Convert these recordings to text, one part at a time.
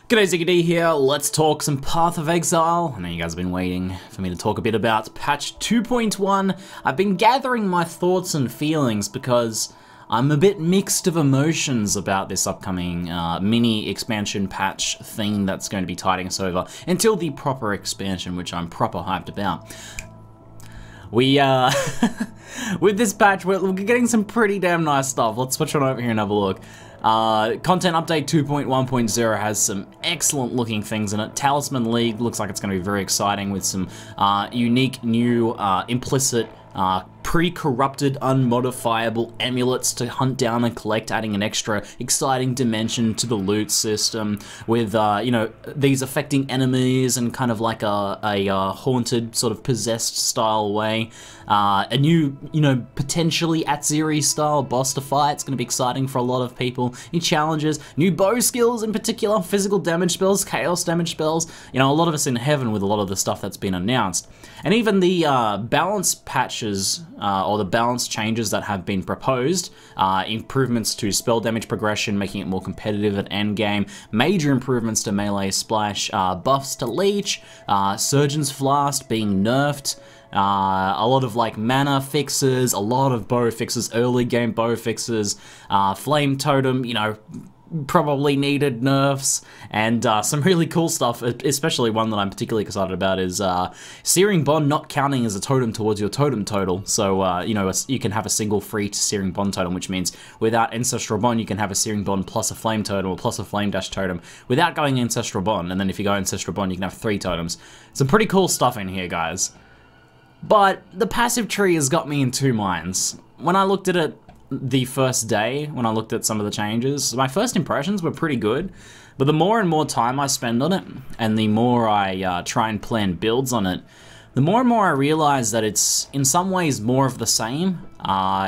G'day, ZiggyD here. Let's talk some Path of Exile. I know you guys have been waiting for me to talk a bit about patch 2.1. I've been gathering my thoughts and feelings because I'm a bit mixed of emotions about this upcoming mini expansion patch thing that's going to be tiding us over until the proper expansion, which I'm proper hyped about. We, with this patch, we're getting some pretty damn nice stuff. Let's switch on over here and have a look. Content update 2.1.0 has some excellent looking things in it. Talisman League looks like it's going to be very exciting with some unique new implicit pre-corrupted unmodifiable amulets to hunt down and collect, adding an extra exciting dimension to the loot system with you know, these affecting enemies and kind of like a haunted sort of possessed style way. A new, you know, potentially Atziri style boss to fight. It's going to be exciting for a lot of people. New challenges, new bow skills in particular, physical damage spells, chaos damage spells. You know, a lot of us in heaven with a lot of the stuff that's been announced. And even the balance patches or the balance changes that have been proposed, improvements to spell damage progression, making it more competitive at endgame, major improvements to melee splash, buffs to leech, Surgeon's Flask being nerfed, a lot of like mana fixes, a lot of bow fixes, early game bow fixes, flame totem, you know, probably needed nerfs, and some really cool stuff, especially one that I'm particularly excited about is Searing Bond not counting as a totem towards your totem total. So, you know, you can have a single free Searing Bond totem, which means without Ancestral Bond, you can have a Searing Bond plus a Flame totem or plus a Flame Dash totem without going Ancestral Bond, and then if you go Ancestral Bond, you can have 3 totems. Some pretty cool stuff in here, guys. But the passive tree has got me in two minds. When I looked at it the first day, when I looked at some of the changes, my first impressions were pretty good, but the more and more time I spend on it, and the more I try and plan builds on it, the more and more I realize that it's in some ways more of the same,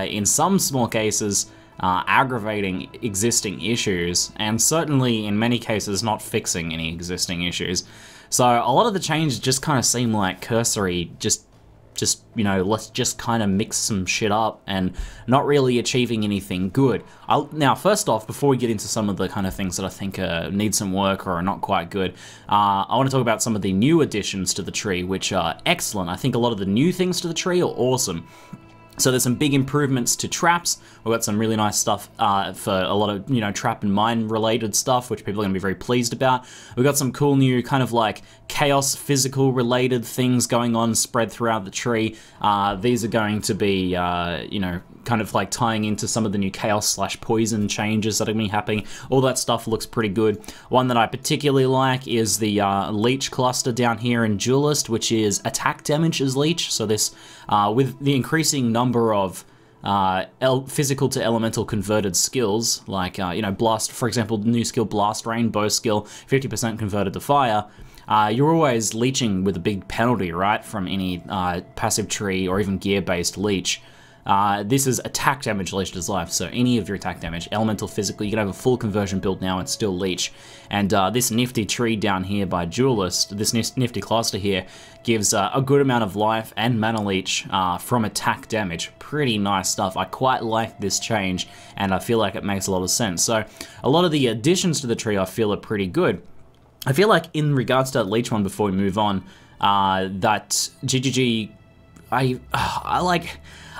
in some small cases aggravating existing issues, and certainly in many cases not fixing any existing issues. So a lot of the changes just kind of seem like cursory, just you know, let's just kind of mix some shit up and not really achieving anything good. Now, first off, before we get into some of the kind of things that I think need some work or are not quite good, I want to talk about some of the new additions to the tree, which are excellent. I think a lot of the new things to the tree are awesome. So there's some big improvements to traps. We've got some really nice stuff for a lot of, you know, trap and mine related stuff, which people are going to be very pleased about. We've got some cool new kind of like chaos physical related things going on spread throughout the tree. These are going to be, you know, kind of like tying into some of the new chaos/poison changes that are going to be happening. All that stuff looks pretty good. One that I particularly like is the leech cluster down here in Duelist, which is attack damage as leech. So this, with the increasing number of physical to elemental converted skills, like, you know, blast, for example, new skill Blast Rain, bow skill, 50% converted to fire, you're always leeching with a big penalty, right, from any passive tree or even gear-based leech. This is attack damage leeched as life, so any of your attack damage, elemental, physical, you can have a full conversion build now and still leech. And this nifty tree down here by Duelist, this nifty cluster here, gives a good amount of life and mana leech from attack damage. Pretty nice stuff. I quite like this change, and I feel like it makes a lot of sense. So a lot of the additions to the tree I feel are pretty good. I feel like in regards to that leech one before we move on, that ZiggyD,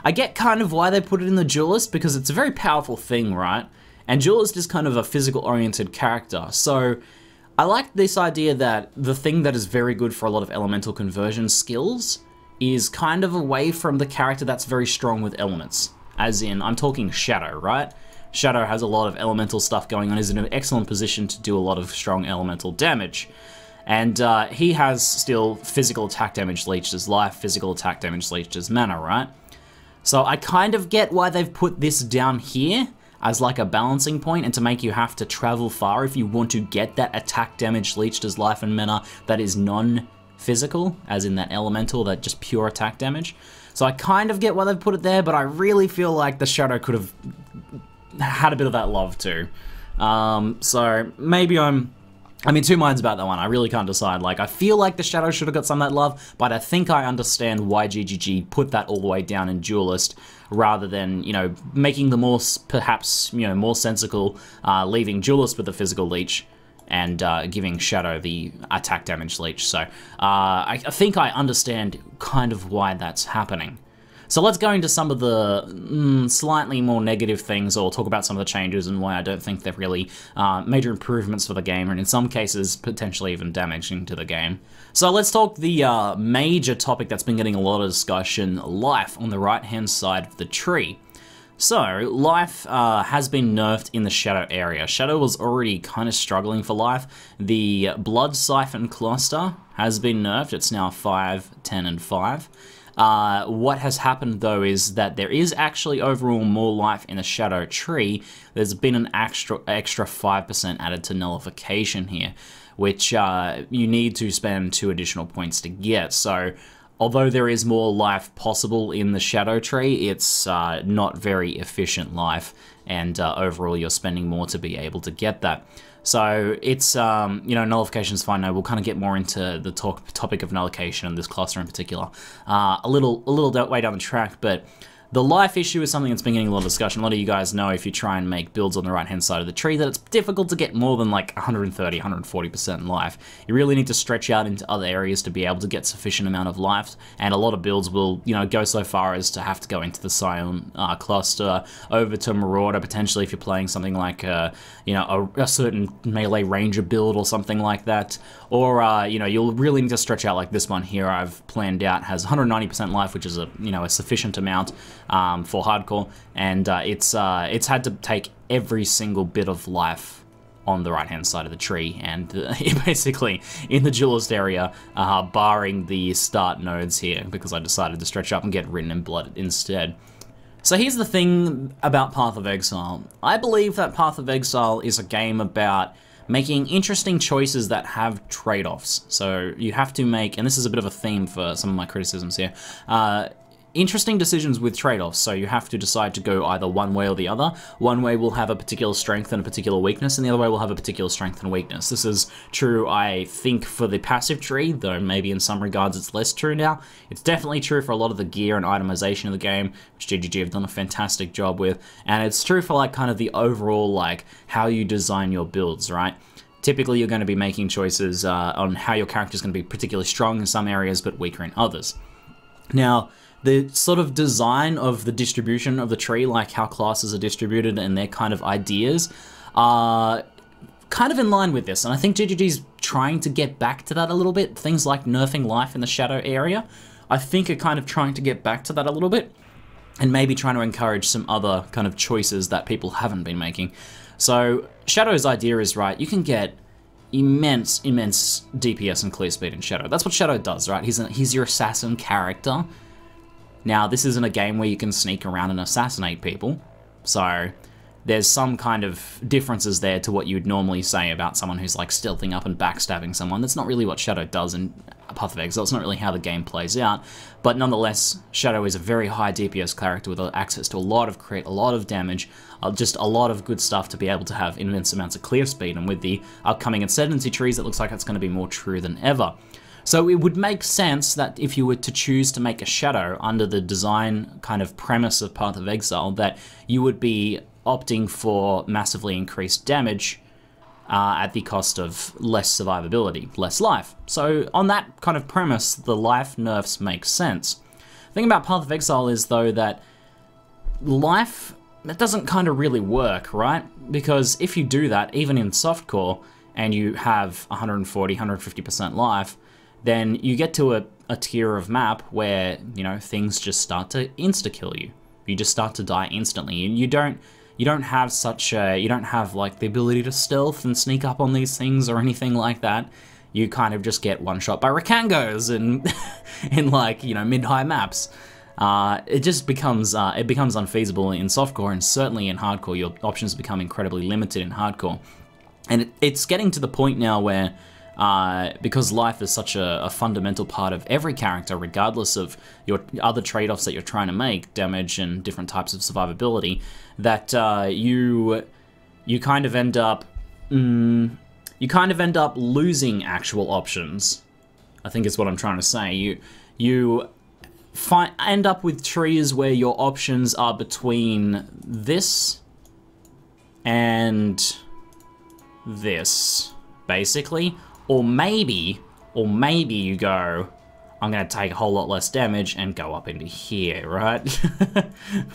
I get kind of why they put it in the Duelist, because it's a very powerful thing, right? And Duelist is kind of a physical-oriented character, so I like this idea that the thing that is very good for a lot of elemental conversion skills is kind of away from the character that's very strong with elements. As in, I'm talking Shadow, right? Shadow has a lot of elemental stuff going on, is in an excellent position to do a lot of strong elemental damage. And he has still physical attack damage leeched as life, physical attack damage leeched as mana, right? So I kind of get why they've put this down here as like a balancing point, and to make you have to travel far if you want to get that attack damage leeched as life and mana that is non-physical, as in that elemental, that just pure attack damage. So I kind of get why they've put it there, but I really feel like the Shadow could have had a bit of that love too. So maybe I'm in two minds about that one. I really can't decide. Like, I feel like the Shadow should have got some of that love, but I think I understand why ZiggyD put that all the way down in Duelist, rather than, you know, making the more, perhaps, you know, more sensical, leaving Duelist with a physical leech and giving Shadow the attack damage leech. So I think I understand kind of why that's happening. So let's go into some of the slightly more negative things, or talk about some of the changes and why I don't think they're really major improvements for the game, and in some cases potentially even damaging to the game. So let's talk the major topic that's been getting a lot of discussion, life on the right-hand side of the tree. So, life has been nerfed in the Shadow area. Shadow was already kind of struggling for life. The Blood Siphon cluster has been nerfed. It's now 5, 10, and 5. What has happened though is that there is actually overall more life in the Shadow tree. There's been an extra 5% added to nullification here, which you need to spend 2 additional points to get. So although there is more life possible in the Shadow tree, it's not very efficient life, and overall you're spending more to be able to get that. So it's, you know, nullification's fine now. We'll kind of get more into the topic of nullification and this cluster in particular a little way down the track, but the life issue is something that's been getting a lot of discussion. A lot of you guys know, if you try and make builds on the right-hand side of the tree, that it's difficult to get more than like 130, 140% life. You really need to stretch out into other areas to be able to get sufficient amount of life, and a lot of builds will, you know, go so far as to have to go into the Scion cluster, over to Marauder, potentially if you're playing something like, you know, a certain melee ranger build or something like that. Or, you know, you'll really need to stretch out like this one here I've planned out, has 190% life, which is a, you know, a sufficient amount for hardcore, and it's had to take every single bit of life on the right-hand side of the tree, and basically in the duelist area, barring the start nodes here, because I decided to stretch up and get written in blood instead. So here's the thing about Path of Exile. I believe that Path of Exile is a game about making interesting choices that have trade-offs. So you have to make, and this is a bit of a theme for some of my criticisms here, interesting decisions with trade-offs. So you have to decide to go either one way or the other. One way will have a particular strength and a particular weakness, and the other way will have a particular strength and weakness. This is true, I think, for the passive tree, though maybe in some regards it's less true now. It's definitely true for a lot of the gear and itemization of the game, which ZiggyD have done a fantastic job with, and it's true for like kind of the overall like how you design your builds, right? Typically you're going to be making choices on how your character is going to be particularly strong in some areas but weaker in others. Now, the sort of design of the distribution of the tree, like how classes are distributed and their kind of ideas, are kind of in line with this, and I think ZiggyD's trying to get back to that a little bit. Things like nerfing life in the Shadow area, I think are kind of trying to get back to that a little bit, and maybe trying to encourage some other kind of choices that people haven't been making. So Shadow's idea is right, you can get immense DPS and clear speed in Shadow. That's what Shadow does, right? He's your assassin character. Now, this isn't a game where you can sneak around and assassinate people, so there's some kind of differences there to what you would normally say about someone who's like stealthing up and backstabbing someone. That's not really what Shadow does in Path of Exile. It's not really how the game plays out, but nonetheless, Shadow is a very high DPS character with access to a lot of crit, a lot of damage, just a lot of good stuff to be able to have immense amounts of clear speed, and with the upcoming ascendancy trees, it looks like it's going to be more true than ever. So it would make sense that if you were to choose to make a Shadow under the design kind of premise of Path of Exile, that you would be opting for massively increased damage at the cost of less survivability, less life. So on that kind of premise, the life nerfs make sense. The thing about Path of Exile is, though, that life, that doesn't kind of really work, right? Because if you do that, even in softcore, and you have 140, 150% life, then you get to a tier of map where, you know, things just start to insta-kill you. You just start to die instantly, and you don't have such a, you don't have like the ability to stealth and sneak up on these things or anything like that. You kind of just get one shot by Rakangos and in like, you know, mid-high maps. It just becomes unfeasible in softcore, and certainly in hardcore your options become incredibly limited in hardcore. And it's getting to the point now where because life is such a fundamental part of every character, regardless of your other trade-offs that you're trying to make, damage and different types of survivability, that you kind of end up losing actual options, I think is what I'm trying to say. You end up with trees where your options are between this and this, basically. Or maybe you go, I'm going to take a whole lot less damage and go up into here, right?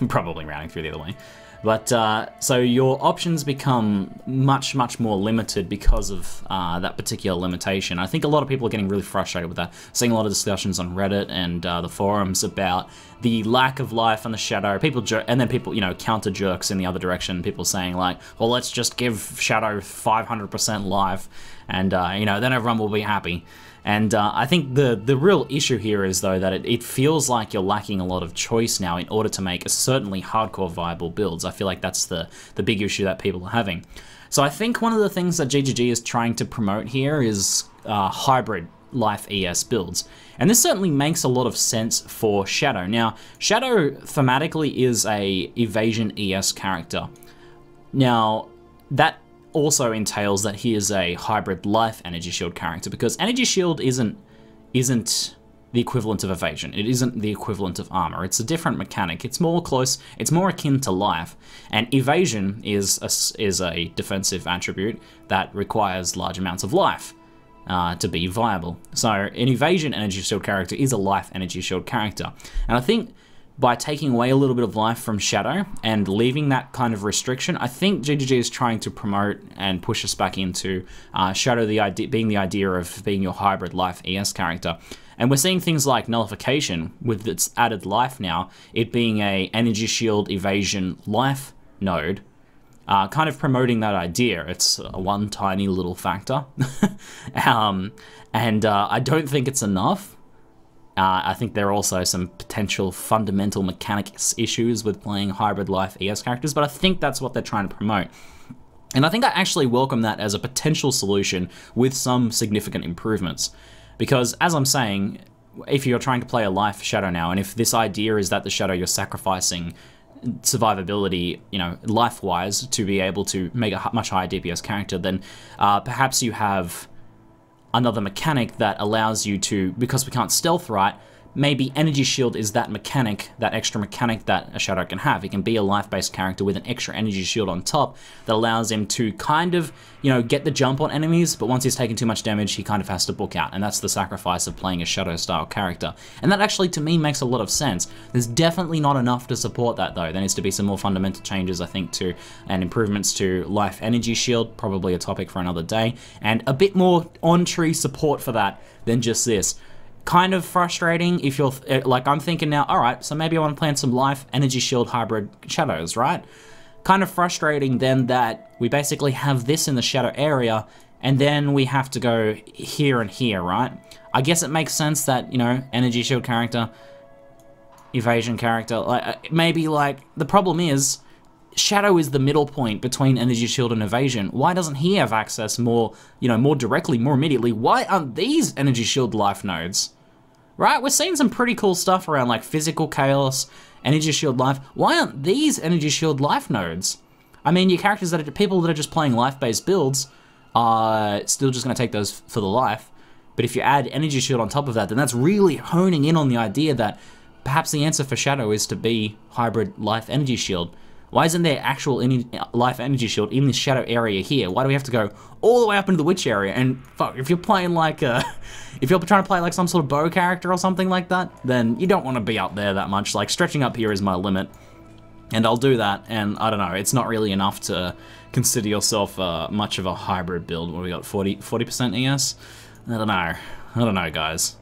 I'm probably rounding through the other way. But, so your options become much, much more limited because of that particular limitation. I think a lot of people are getting really frustrated with that. Seeing a lot of discussions on Reddit and the forums about the lack of life on the Shadow. And then people, you know, counter jerks in the other direction. People saying like, well, let's just give Shadow 500% life and, you know, then everyone will be happy. And I think the real issue here is, though, that it feels like you're lacking a lot of choice now in order to make a certainly hardcore viable builds. I feel like that's the big issue that people are having. So I think one of the things that ZiggyD is trying to promote here is hybrid life ES builds. And this certainly makes a lot of sense for Shadow. Now, Shadow thematically is a evasion ES character. Now, that also entails that he is a hybrid life energy shield character, because energy shield isn't the equivalent of evasion. It isn't the equivalent of armor. It's a different mechanic. It's more akin to life. And evasion is a defensive attribute that requires large amounts of life to be viable. So an evasion energy shield character is a life energy shield character. And I think by taking away a little bit of life from Shadow and leaving that kind of restriction, I think ZiggyD is trying to promote and push us back into Shadow being the idea of being your hybrid life ES character. And we're seeing things like Nullification with its added life now, it being a energy shield evasion life node, kind of promoting that idea. It's one tiny little factor. I don't think it's enough. I think there are also some potential fundamental mechanics issues with playing hybrid life ES characters, but I think that's what they're trying to promote. And I think I actually welcome that as a potential solution with some significant improvements. Because, as I'm saying, if you're trying to play a life Shadow now, and if this idea is that the Shadow you're sacrificing survivability, you know, life-wise, to be able to make a much higher DPS character, then perhaps you have another mechanic that allows you to, because we can't stealth right, maybe energy shield is that mechanic, that extra mechanic that a Shadow can have. He can be a life-based character with an extra energy shield on top that allows him to kind of, you know, get the jump on enemies, but once he's taken too much damage, he kind of has to book out, and that's the sacrifice of playing a Shadow-style character. And that actually, to me, makes a lot of sense. There's definitely not enough to support that, though. There needs to be some more fundamental changes, I think, and improvements to life energy shield, probably a topic for another day, and a bit more on-tree support for that than just this. Kind of frustrating if you're, like, I'm thinking now, alright, so maybe I want to plan some life energy shield hybrid Shadows, right? Kind of frustrating then that we basically have this in the Shadow area, and then we have to go here and here, right? I guess it makes sense that, you know, energy shield character, evasion character, like, maybe, like, the problem is, Shadow is the middle point between energy shield and evasion. Why doesn't he have access more, you know, more directly, more immediately? Why aren't these energy shield life nodes? Right? We're seeing some pretty cool stuff around, like physical chaos, energy shield life. Why aren't these energy shield life nodes? I mean, your characters that are people that are just playing life-based builds are still just going to take those for the life. But if you add energy shield on top of that, then that's really honing in on the idea that perhaps the answer for Shadow is to be hybrid life energy shield. Why isn't there actual life energy shield in this Shadow area here? Why do we have to go all the way up into the Witch area? And fuck, if you're playing like if you're trying to play like some sort of bow character or something like that, then you don't want to be up there that much. Like, stretching up here is my limit, and I'll do that. And I don't know, it's not really enough to consider yourself much of a hybrid build. What we got, 40% ES? I don't know, guys.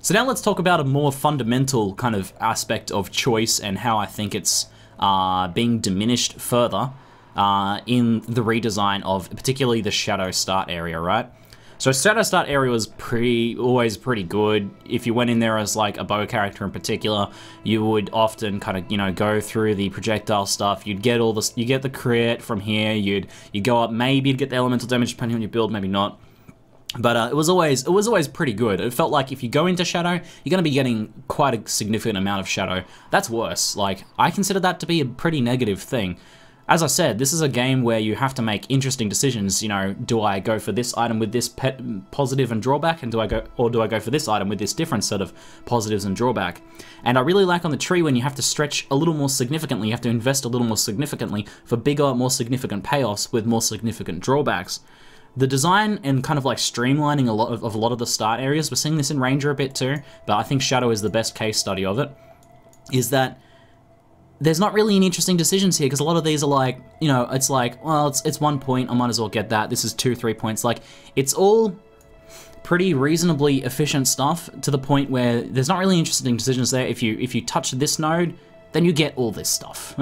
So now let's talk about a more fundamental kind of aspect of choice and how I think it's being diminished further in the redesign of particularly the Shadow start area, right? So Shadow start area was always pretty good. If you went in there as like a bow character in particular, you would often kind of, you know, go through the projectile stuff. You'd get all this, you get the crit from here. You go up, maybe you'd get the elemental damage depending on your build, maybe not. But it was always pretty good. It felt like if you go into Shadow, you're going to be getting quite a significant amount of Shadow. That's worse. Like, I consider that to be a pretty negative thing. As I said, this is a game where you have to make interesting decisions. You know, do I go for this item with this positive and drawback, and do I go for this item with this different set of positives and drawback? And I really like on the tree when you have to stretch a little more significantly, you have to invest a little more significantly for bigger, more significant payoffs with more significant drawbacks. the design and kind of like streamlining a lot of the start areas, we're seeing this in Ranger a bit too, but I think Shadow is the best case study of it, is that there's not really any interesting decisions here, because a lot of these are like, you know, it's like, well, it's 1 point, I might as well get that. This is 2-3 points. Like, it's all pretty reasonably efficient stuff to the point where there's not really interesting decisions there. If you touch this node, then you get all this stuff,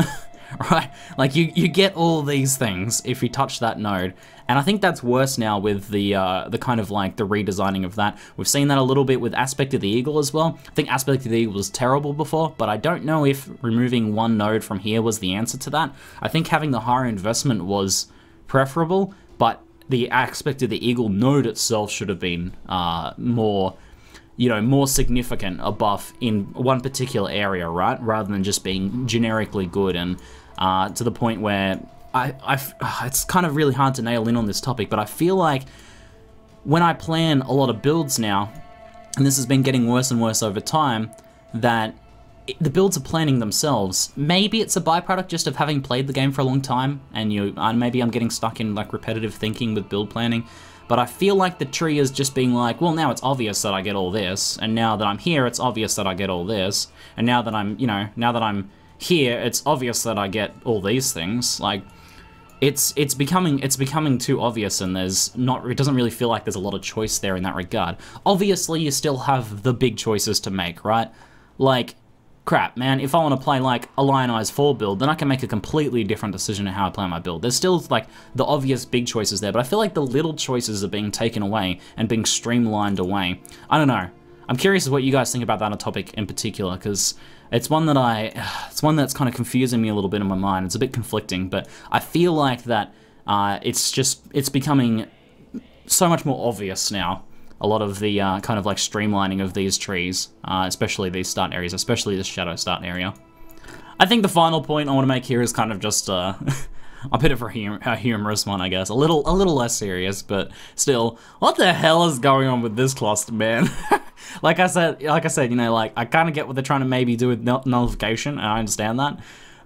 right? Like, you get all these things if you touch that node. And I think that's worse now with the kind of like the redesigning of that. We've seen that a little bit with Aspect of the Eagle as well. I think Aspect of the Eagle was terrible before, but I don't know if removing one node from here was the answer to that. I think having the higher investment was preferable, but the Aspect of the Eagle node itself should have been more, you know, more significant, a buff in one particular area, right? Rather than just being generically good and to the point where it's kind of really hard to nail in on this topic, but I feel like when I plan a lot of builds now, and this has been getting worse and worse over time, that the builds are planning themselves. Maybe it's a byproduct just of having played the game for a long time, and maybe I'm getting stuck in like repetitive thinking with build planning, but I feel like the tree is just being like, well, now it's obvious that I get all this, and now that I'm here, it's obvious that I get all this, and now that I'm, you know, now that I'm here, it's obvious that I get all these things. Like, it's becoming too obvious, and it doesn't really feel like there's a lot of choice there in that regard. Obviously, you still have the big choices to make, right? Like, crap, man, if I want to play like a Lionize 4 build, then I can make a completely different decision in how I play my build. There's still like the obvious big choices there, but I feel like the little choices are being taken away and being streamlined away. I don't know. I'm curious what you guys think about that topic in particular, because it's one that's kind of confusing me a little bit in my mind. It's a bit conflicting, but I feel like that it's becoming so much more obvious now. A lot of the kind of like streamlining of these trees, especially these start areas, especially this shadow start area. I think the final point I want to make here is kind of just a bit of a humorous one, I guess. A little less serious, but still, what the hell is going on with this cluster, man? Like I said, you know, like, I kind of get what they're trying to maybe do with nullification, and I understand that.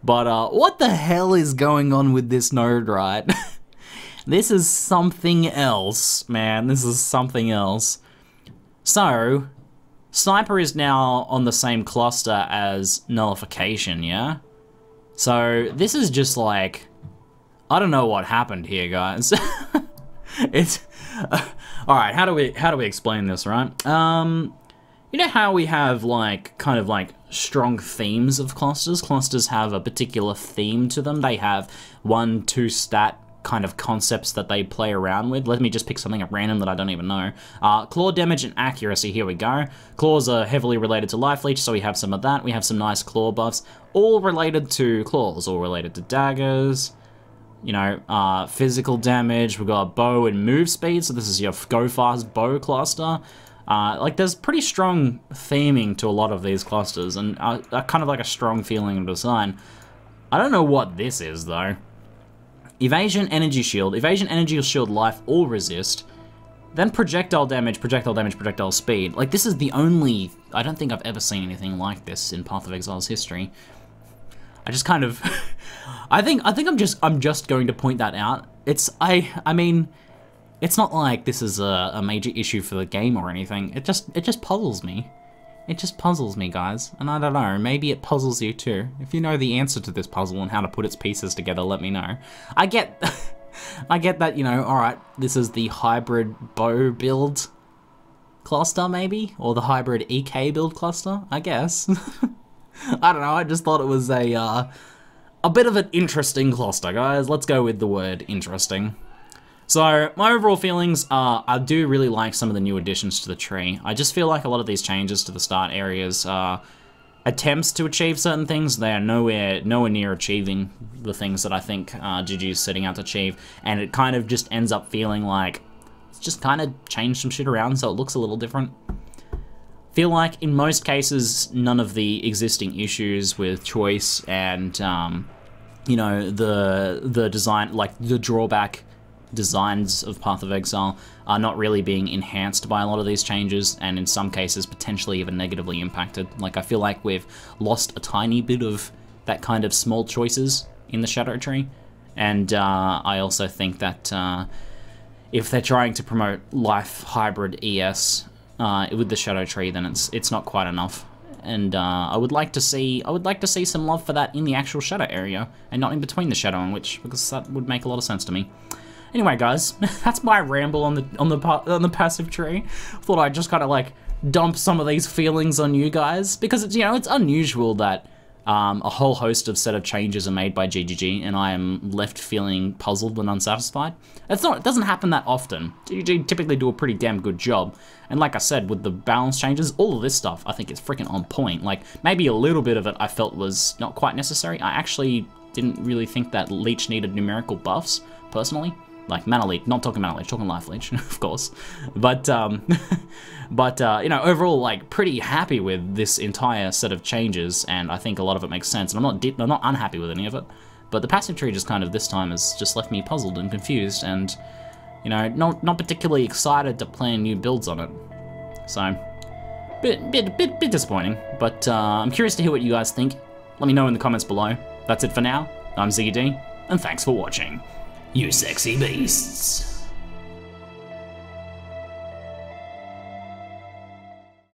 But what the hell is going on with this node, right? This is something else, man. This is something else. So, Sniper is now on the same cluster as Nullification, yeah? So, this is just like, I don't know what happened here, guys. It's alright, how do we explain this, right? You know how we have like kind of like strong themes of clusters? Clusters have a particular theme to them. They have 1-2 stat kind of concepts that they play around with. Let me just pick something at random that I don't even know. Claw damage and accuracy, here we go. Claws are heavily related to life leech, so we have some of that. We have some nice claw buffs, all related to claws, all related to daggers. You know, physical damage, we've got bow and move speed, so this is your go fast bow cluster. Like, there's pretty strong theming to a lot of these clusters, and kind of like a strong feeling of design. I don't know what this is, though. Evasion, energy shield, life, or resist. Then projectile damage, projectile speed. Like, this is the only... I don't think I've ever seen anything like this in Path of Exile's history. I just kind of... I think I'm just going to point that out. I mean, it's not like this is a major issue for the game or anything. It just puzzles me. It just puzzles me, guys. And I don't know, maybe it puzzles you too. If you know the answer to this puzzle and how to put its pieces together, let me know. I get that, you know, alright, this is the hybrid bow build cluster, maybe? Or the hybrid EK build cluster, I guess. I don't know, I just thought it was a bit of an interesting cluster, guys. Let's go with the word interesting. So, my overall feelings are, I do really like some of the new additions to the tree. I just feel like a lot of these changes to the start areas are attempts to achieve certain things. They are nowhere near achieving the things that I think ZiggyD is setting out to achieve, and it kind of just ends up feeling like it's just kind of changed some shit around so it looks a little different. Feel like, in most cases, none of the existing issues with choice and, you know, the design, like the drawback designs of Path of Exile are not really being enhanced by a lot of these changes, and in some cases potentially even negatively impacted. Like, I feel like we've lost a tiny bit of that kind of small choices in the Shadow Tree, and I also think that if they're trying to promote life hybrid ES with the Shadow Tree, then it's not quite enough. And I would like to see some love for that in the actual shadow area, and not in between the shadow and witch, because that would make a lot of sense to me. Anyway, guys, that's my ramble on the passive tree. Thought I'd just kind of like dump some of these feelings on you guys, because it's, you know, it's unusual that a whole host of set of changes are made by ZiggyD, and I am left feeling puzzled and unsatisfied. It doesn't happen that often. ZiggyD typically do a pretty damn good job, and like I said, with the balance changes, all of this stuff, I think it's freaking on point. Like, maybe a little bit of it I felt was not quite necessary. I actually didn't really think that Leech needed numerical buffs, personally. Like, Mana Leech, not talking Mana Leech, talking Life Leech, of course. But, you know, overall, like, pretty happy with this entire set of changes, and I think a lot of it makes sense, and I'm not unhappy with any of it. But the passive tree just kind of, this time, has just left me puzzled and confused, and, you know, not particularly excited to plan new builds on it. So, bit disappointing, but I'm curious to hear what you guys think. Let me know in the comments below. That's it for now. I'm ZiggyD, and thanks for watching. You sexy beasts.